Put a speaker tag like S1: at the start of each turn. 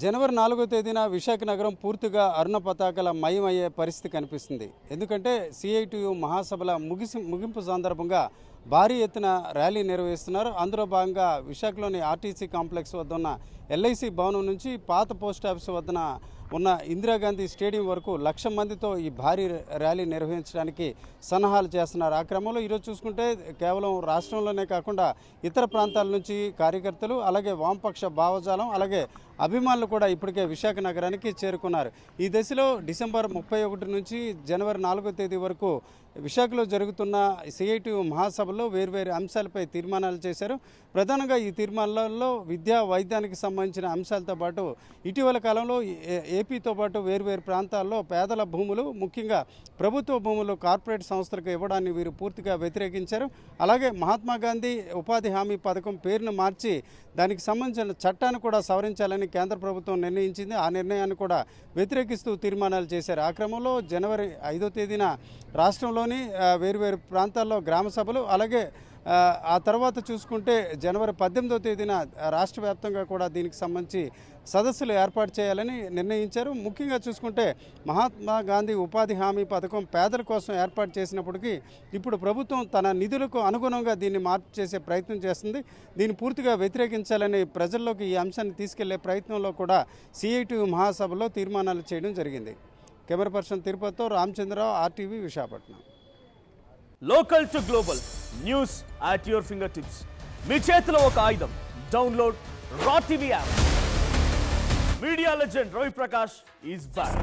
S1: జనవరి 4వ తేదీన విశాఖ నగరం పూర్తిగా అరుణ పతాకాల మయమయ్యే పరిస్థితి కనిపిస్తుంది. ఎందుకంటే సిఐటియు మహాసభల ముగింపు సందర్భంగా భారీ ఎత్తున ర్యాలీ నిర్వహిస్తున్నారు. అందులో భాగంగా విశాఖలోని ఆర్టీసీ కాంప్లెక్స్ వద్ద ఉన్న ఎల్ఐసి భవనం నుంచి పాత పోస్ట్ ఆఫీస్ వద్దన ఉన్న ఇందిరాగాంధీ స్టేడియం వరకు 1,00,000 మందితో ఈ భారీ ర్యాలీ నిర్వహించడానికి సన్నాహాలు చేస్తున్నారు. ఆ క్రమంలో ఈరోజు చూసుకుంటే కేవలం రాష్ట్రంలోనే కాకుండా ఇతర ప్రాంతాల నుంచి కార్యకర్తలు, అలాగే వామపక్ష భావజాలం, అలాగే అభిమానులు కూడా ఇప్పటికే విశాఖ నగరానికి చేరుకున్నారు. ఈ దశలో డిసెంబర్ 31 నుంచి జనవరి 4వ తేదీ వరకు విశాఖలో జరుగుతున్న సిఐటియు మహాసభలో వేర్వేరు అంశాలపై తీర్మానాలు చేశారు. ప్రధానంగా ఈ తీర్మానాలలో విద్యా, వైద్యానికి సంబంధించిన అంశాలతో పాటు ఇటీవల కాలంలో ఏపీతో పాటు వేర్వేరు ప్రాంతాల్లో పేదల భూములు, ముఖ్యంగా ప్రభుత్వ భూములు కార్పొరేట్ సంస్థలకు ఇవ్వడాన్ని వీరు పూర్తిగా వ్యతిరేకించారు. అలాగే మహాత్మా గాంధీ ఉపాధి హామీ పథకం పేరును మార్చి దానికి సంబంధించిన చట్టాన్ని కూడా సవరించాలని కేంద్ర ప్రభుత్వం నిర్ణయించింది. ఆ నిర్ణయాన్ని కూడా వ్యతిరేకిస్తూ తీర్మానాలు చేశారు. ఆ క్రమంలో జనవరి 5వ తేదీన రాష్ట్రంలోని వేరువేరు ప్రాంతాల్లో గ్రామ సభలు, అలాగే ఆ తర్వాత చూసుకుంటే జనవరి 18వ తేదీన రాష్ట్ర వ్యాప్తంగా కూడా దీనికి సంబంధించి సదస్సులు ఏర్పాటు చేయాలని నిర్ణయించారు. ముఖ్యంగా చూసుకుంటే మహాత్మా గాంధీ ఉపాధి హామీ పథకం పేదల కోసం ఏర్పాటు చేసినప్పటికీ ఇప్పుడు ప్రభుత్వం తన నిధులకు అనుగుణంగా దీన్ని మార్పు చేసే ప్రయత్నం చేస్తుంది. దీన్ని పూర్తిగా వ్యతిరేకించాలని ప్రజల్లోకి ఈ అంశాన్ని తీసుకెళ్లే ప్రయత్నంలో కూడా సిఐటియు మహాసభలో తీర్మానాలు చేయడం జరిగింది. కెమెరా పర్సన్ తిరుపతితో Ramachandra Rao, RTV, Visakhapatnam.
S2: Local to global news at your finger tips. మీ చేతిలో ఒక ఆయుధం. Download R TV app. Media legend Ravi Prakash is back.